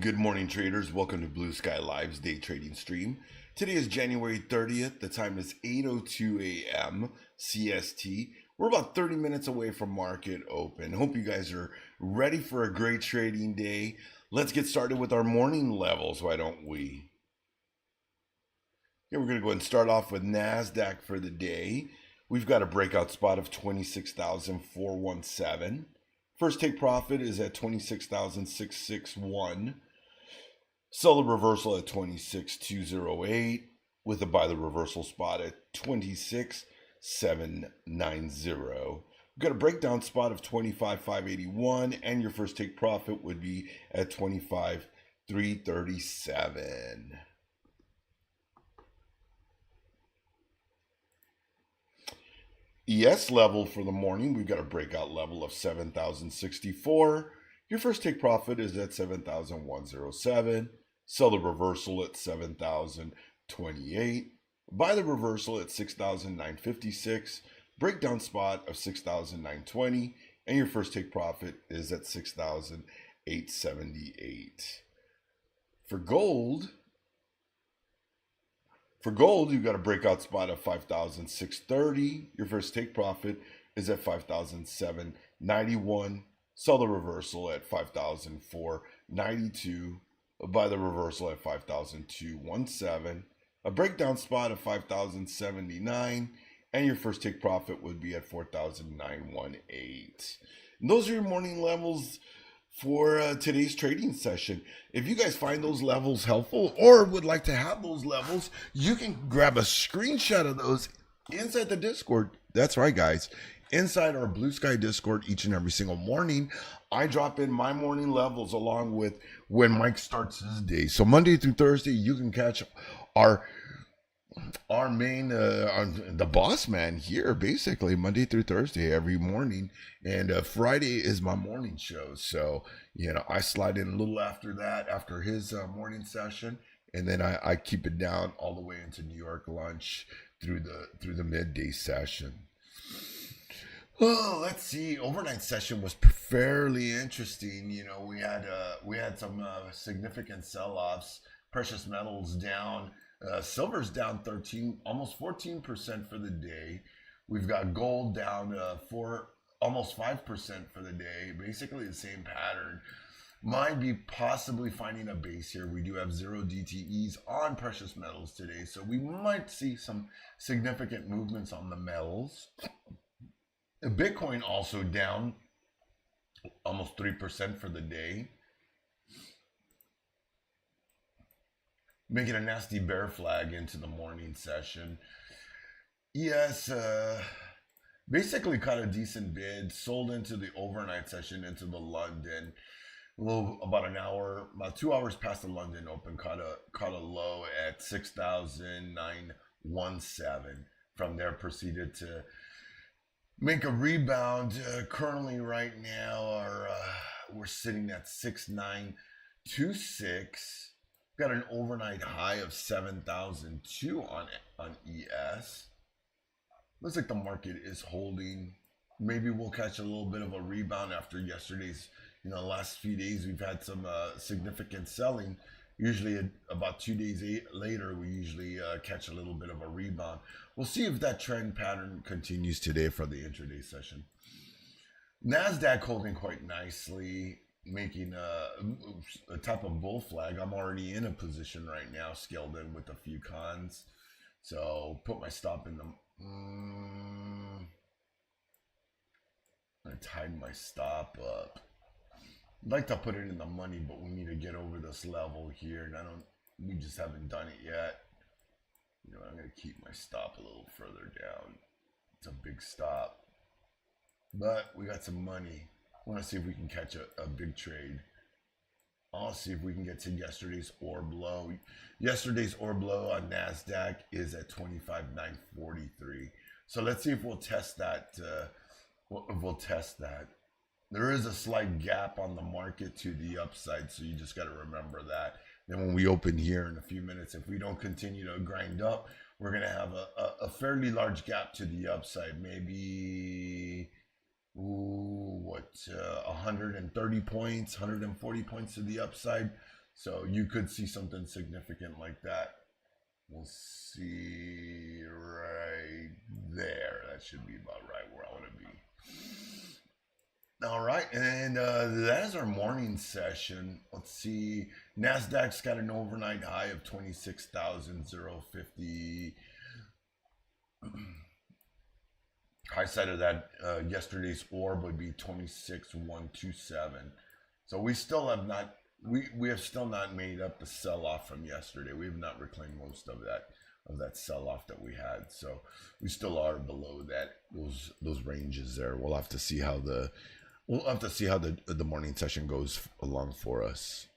Good morning, traders. Welcome to Blue Sky Live's day trading stream. Today is January 30th. The time is 8:02 a.m. CST. We're about 30 minutes away from market open. Hope you guys are ready for a great trading day. Let's get started with our morning levels, why don't we? Okay, we're going to go ahead and start off with NASDAQ for the day. We've got a breakout spot of 26,417. First take profit is at 26,661. Sell the reversal at 26,208 with a buy the reversal spot at 26,790. We've got a breakdown spot of 25,581 and your first take profit would be at 25,337. ES level for the morning, we've got a breakout level of 7,064. Your first take profit is at 7,107. Sell the reversal at 7,028. Buy the reversal at 6,956. Breakdown spot of 6,920. And your first take profit is at 6,878. For gold, you've got a breakout spot of 5,630. Your first take profit is at 5,791. Sell the reversal at 5,492. Buy the reversal at 5,217. A breakdown spot of 5,079. And your first take profit would be at 4,918. And those are your morning levels for today's trading session. If you guys find those levels helpful or would like to have those levels, you can grab a screenshot of those inside the Discord. That's right, guys. Inside our Blue Sky Discord each and every single morning, I drop in my morning levels along with when Mike starts his day. So Monday through Thursday, you can catch our main the boss man here, basically Monday through Thursday every morning, and Friday is my morning show. So I slide in a little after that, after his morning session, and then I keep it down all the way into New York lunch through the midday session. Oh, let's see. Overnight session was fairly interesting. We had some significant sell-offs. Precious metals down. Silver's down 13, almost 14% for the day. We've got gold down almost 5% for the day. Basically the same pattern. Might be possibly finding a base here. We do have 0 DTEs on precious metals today, so we might see some significant movements on the metals. Bitcoin also down almost 3% for the day, making a nasty bear flag into the morning session. Yes, basically caught a decent bid, sold into the overnight session into the London. About 2 hours past the London open, caught a low at 6,917. From there, proceeded to make a rebound. Currently, right now, we're sitting at 6,926. Got an overnight high of 7,002 on ES. Looks like the market is holding. Maybe we'll catch a little bit of a rebound after yesterday's. The last few days we've had some significant selling. Usually about 2 days later, we usually catch a little bit of a rebound. We'll see if that trend pattern continues today for the intraday session. NASDAQ holding quite nicely, making a type of bull flag. I'm already in a position right now, scaled in with a few cons. So put my stop in the... I tied my stop up. I'd like to put it in the money, but we need to get over this level here, and we just haven't done it yet. I'm going to keep my stop a little further down. It's a big stop, but we got some money. I want to see if we can catch a big trade. I'll see if we can get to yesterday's orb low. Yesterday's orb low on NASDAQ is at 25,943. So let's see if we'll test that. There is a slight gap on the market to the upside, so you just got to remember that. Then when we open here in a few minutes, if we don't continue to grind up, we're going to have a fairly large gap to the upside. Maybe 130 points, 140 points to the upside. So you could see something significant like that. We'll see right there. That should be about right where I want to be. All right, and that is our morning session. Let's see. Nasdaq's got an overnight high of 26,050. High side of that yesterday's orb would be 26,127. So we still have not we have still not made up the sell off from yesterday. We have not reclaimed most of that sell off that we had. So we still are below those ranges there. We'll have to see how the morning session goes along for us.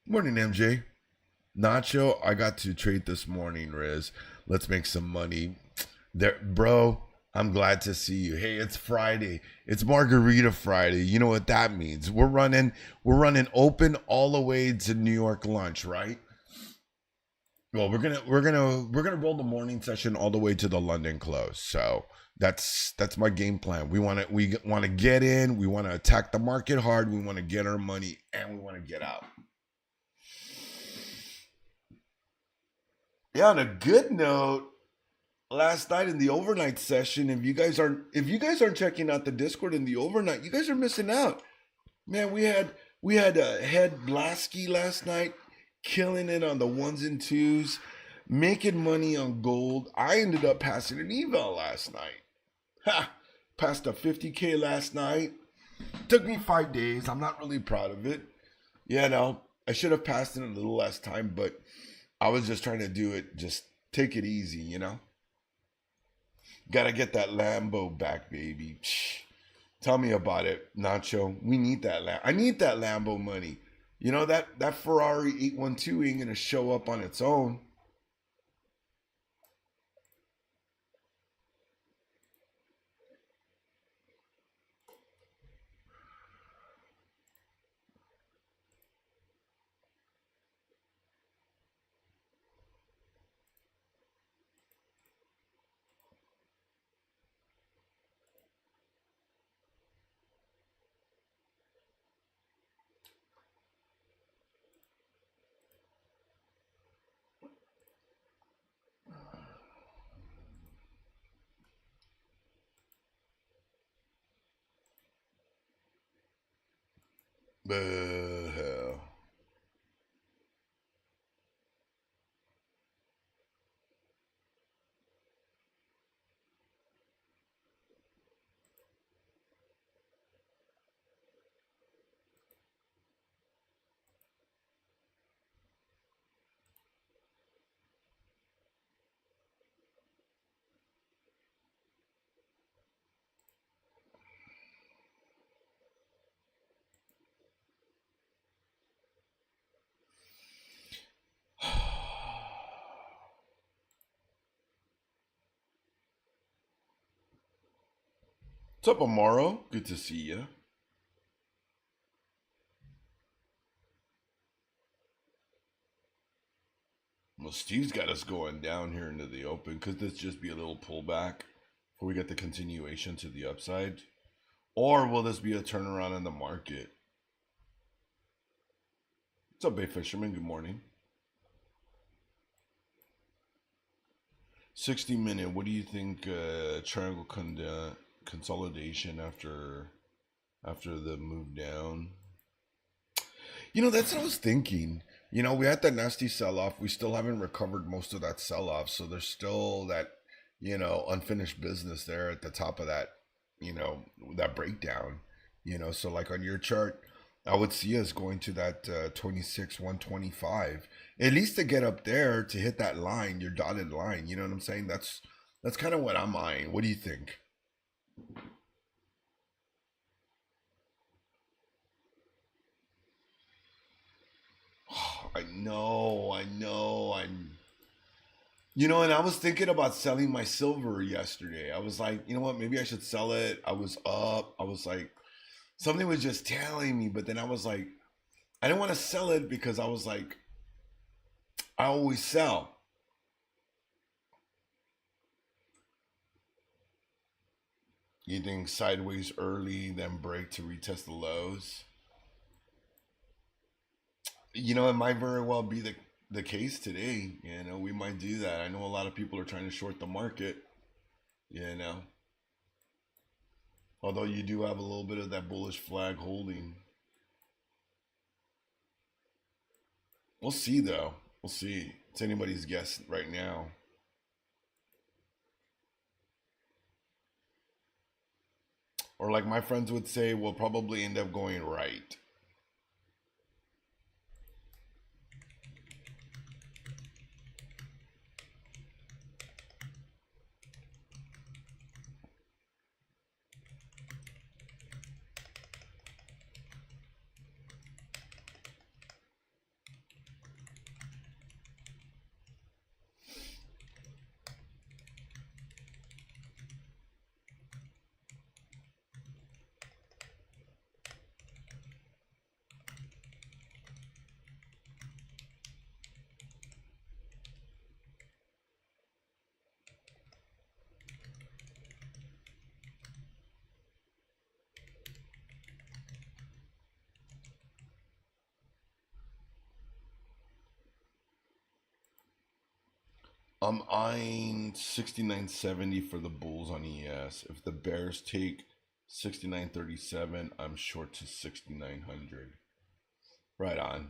Morning, MJ. Nacho, I got to trade this morning, Riz. Let's make some money. There, bro, I'm glad to see you. Hey, it's Friday. It's Margarita Friday. You know what that means. We're running open all the way to New York lunch, right? Well, we're gonna roll the morning session all the way to the London close. So that's my game plan. We want to get in. We want to attack the market hard. We want to get our money, and we want to get out. Yeah, on a good note, last night in the overnight session, if you guys aren't checking out the Discord in the overnight, you guys are missing out. Man, we had a head BluSky last night, killing it on the ones and twos, making money on gold. I ended up passing an eval last night. Ha! Passed a 50K last night. Took me 5 days. I'm not really proud of it. Yeah, no, I should have passed in a little less time, but I was just trying to do it, just take it easy. Gotta get that Lambo back, baby. Tell me about it, Nacho. We need that I need that Lambo money. That Ferrari 812 ain't gonna show up on its own. Hell. What's up, Amaro? Good to see you. Well, Steve's got us going down here into the open. Could this just be a little pullback before we get the continuation to the upside? Or will this be a turnaround in the market? What's up, Bay Fisherman? Good morning. 60-minute. What do you think? Triangle consolidation after the move down. That's what I was thinking. We had that nasty sell off. We still haven't recovered most of that sell off, so there's still that unfinished business there at the top of you know that breakdown. So like on your chart, I would see us going to that 26 125 at least to get up there to hit that line, your dotted line. You know what I'm saying? That's kind of what I'm eyeing. What do you think? I know. And I was thinking about selling my silver yesterday. I was like, you know what? Maybe I should sell it. I was up. I was like, something was just telling me, but then I was like, I didn't want to sell it because I was like, I always sell. You think sideways early, then break to retest the lows? It might very well be the case today. We might do that. I know a lot of people are trying to short the market. You know, although you do have a little bit of that bullish flag holding. We'll see though. We'll see. It's anybody's guess right now. Or like my friends would say, we'll probably end up going right. I'm eyeing 69.70 for the Bulls on ES. If the Bears take 69.37, I'm short to 6,900. Right on.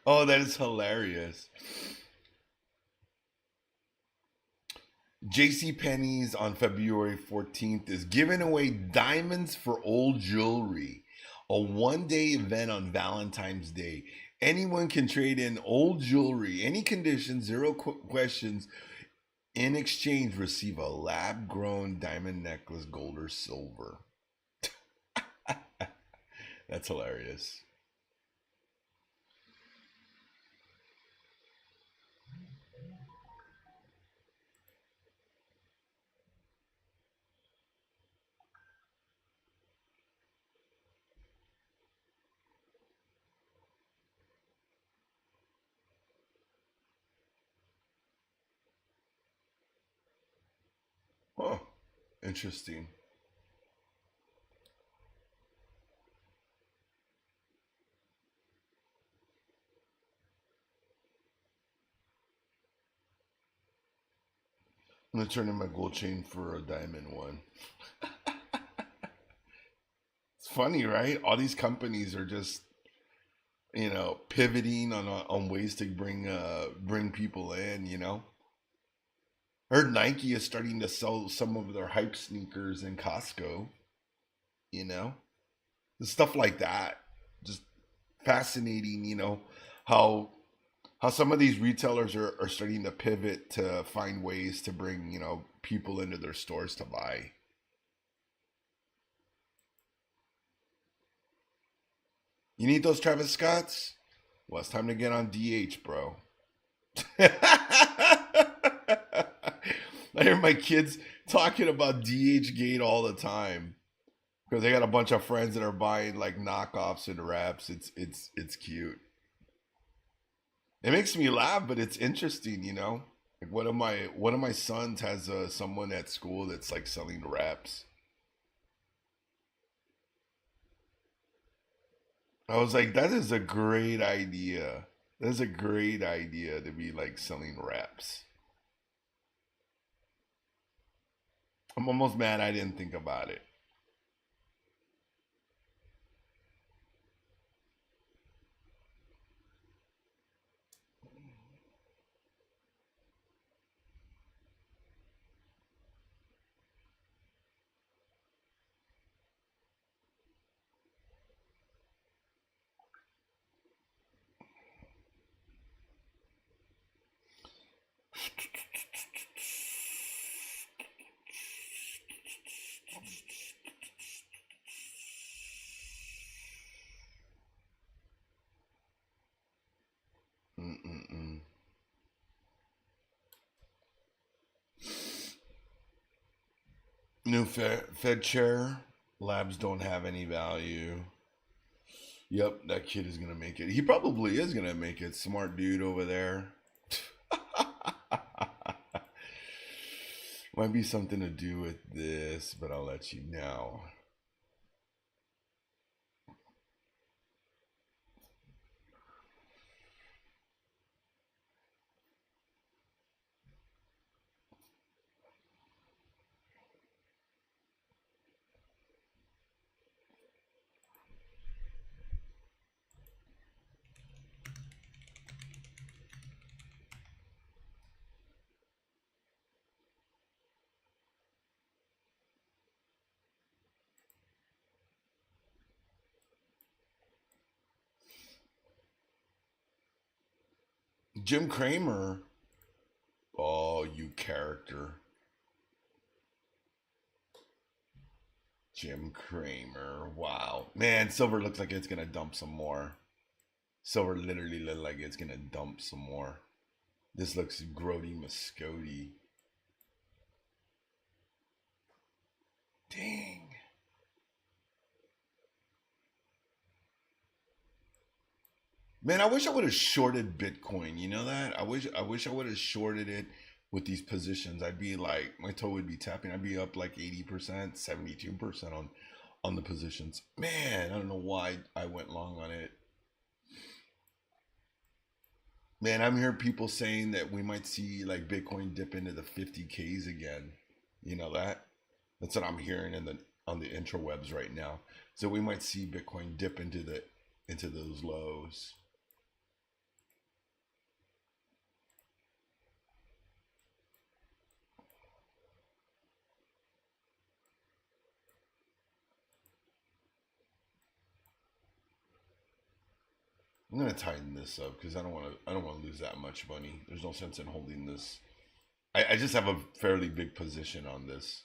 Oh, that is hilarious. JC Penney's on February 14th is giving away diamonds for old jewelry. A 1-day event on Valentine's Day. Anyone can trade in old jewelry, any condition, zero questions. In exchange, receive a lab grown diamond necklace, gold or silver. That's hilarious. Huh. Interesting. I'm gonna turn in my gold chain for a diamond one. It's funny, right? All these companies are just pivoting on ways to bring people in. I heard Nike is starting to sell some of their hype sneakers in Costco. You know, stuff like that. Just fascinating. How how some of these retailers are starting to pivot to find ways to bring people into their stores to buy. You need those Travis Scotts? Well, it's time to get on DH, bro. I hear my kids talking about DH Gate all the time because they got a bunch of friends that are buying like knockoffs and wraps. It's cute. It makes me laugh, but it's interesting. Like one of my sons has someone at school that's like selling wraps. I was like, that is a great idea. That's a great idea to be like selling wraps. I'm almost mad I didn't think about it. New Fed chair. Labs don't have any value. Yep, that kid is gonna make it. He probably is gonna make it. Smart dude over there. Might be something to do with this, but I'll let you know. Jim Cramer. Oh, you character. Jim Cramer. Wow. Man, silver looks like it's going to dump some more. Silver literally looks like it's going to dump some more. This looks grody Muscody. Dang. Man, I wish I would have shorted Bitcoin. You know that? I wish I would have shorted it with these positions. I'd be like my toe would be tapping. I'd be up like 80%, 72% on the positions. Man, I don't know why I went long on it. Man, I'm hearing people saying that we might see like Bitcoin dip into the 50Ks again. You know that? That's what I'm hearing in the on the intrawebs right now. So we might see Bitcoin dip into those lows. I'm gonna tighten this up because I don't want to lose that much money. There's no sense in holding this. I just have a fairly big position on this.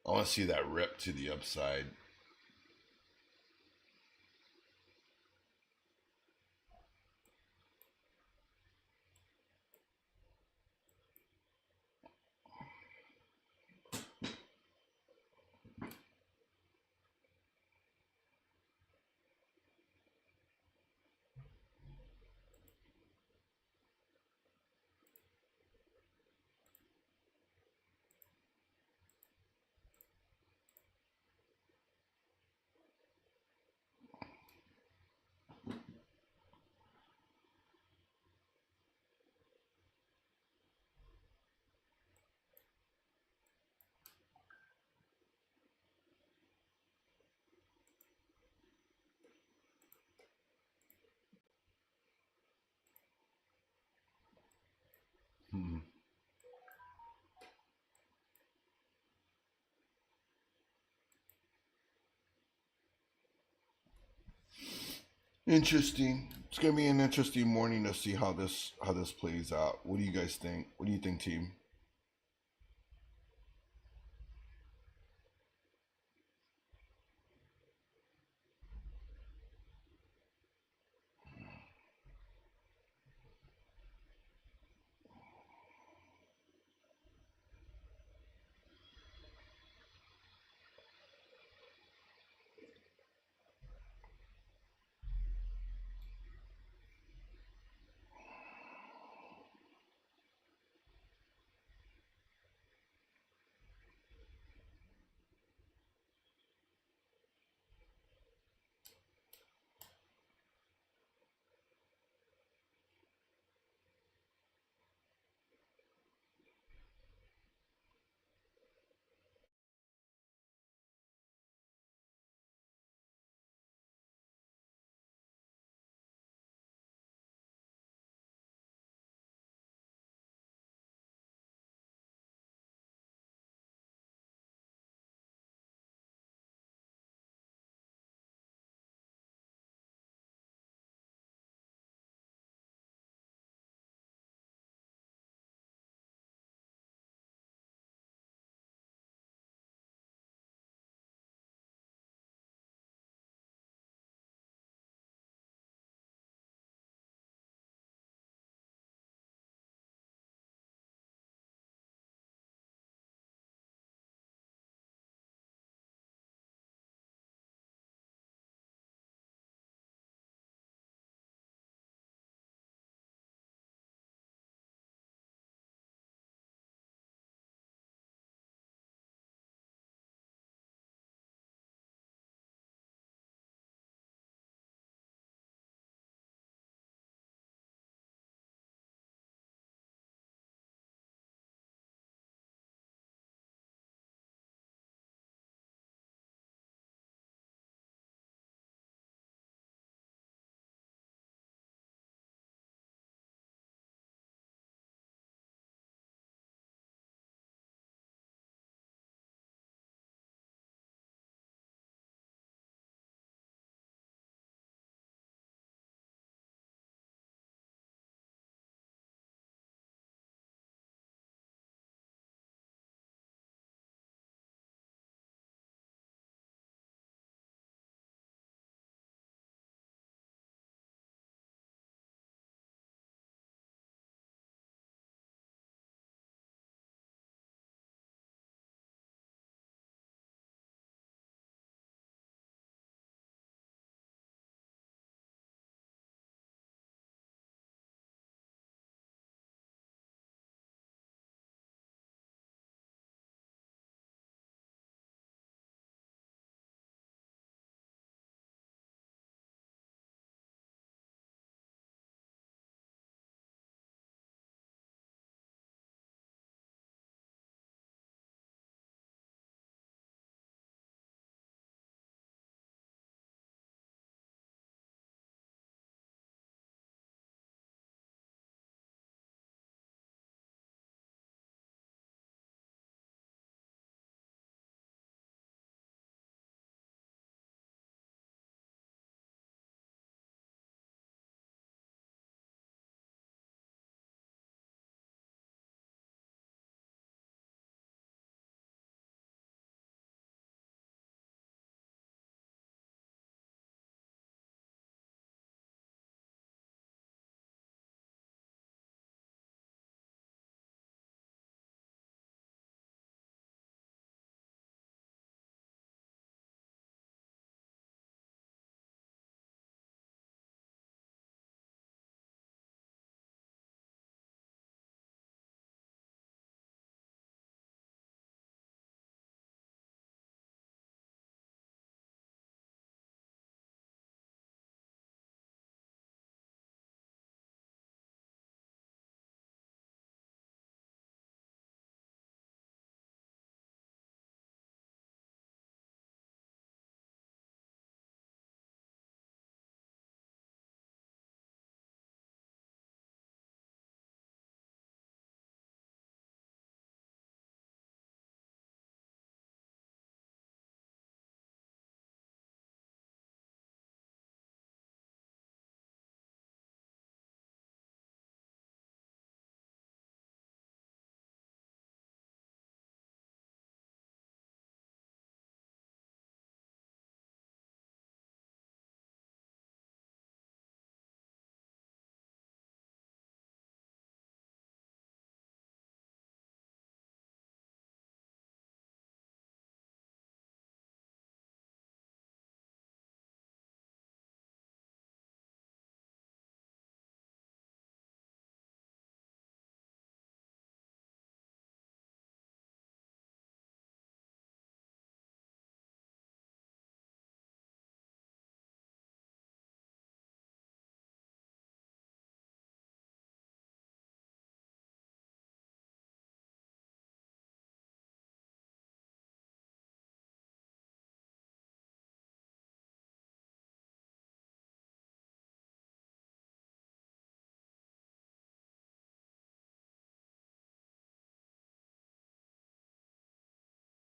I want to see that rip to the upside. Hmm. Interesting. It's gonna be an interesting morning to see how this plays out. What do you guys think? What do you think, team?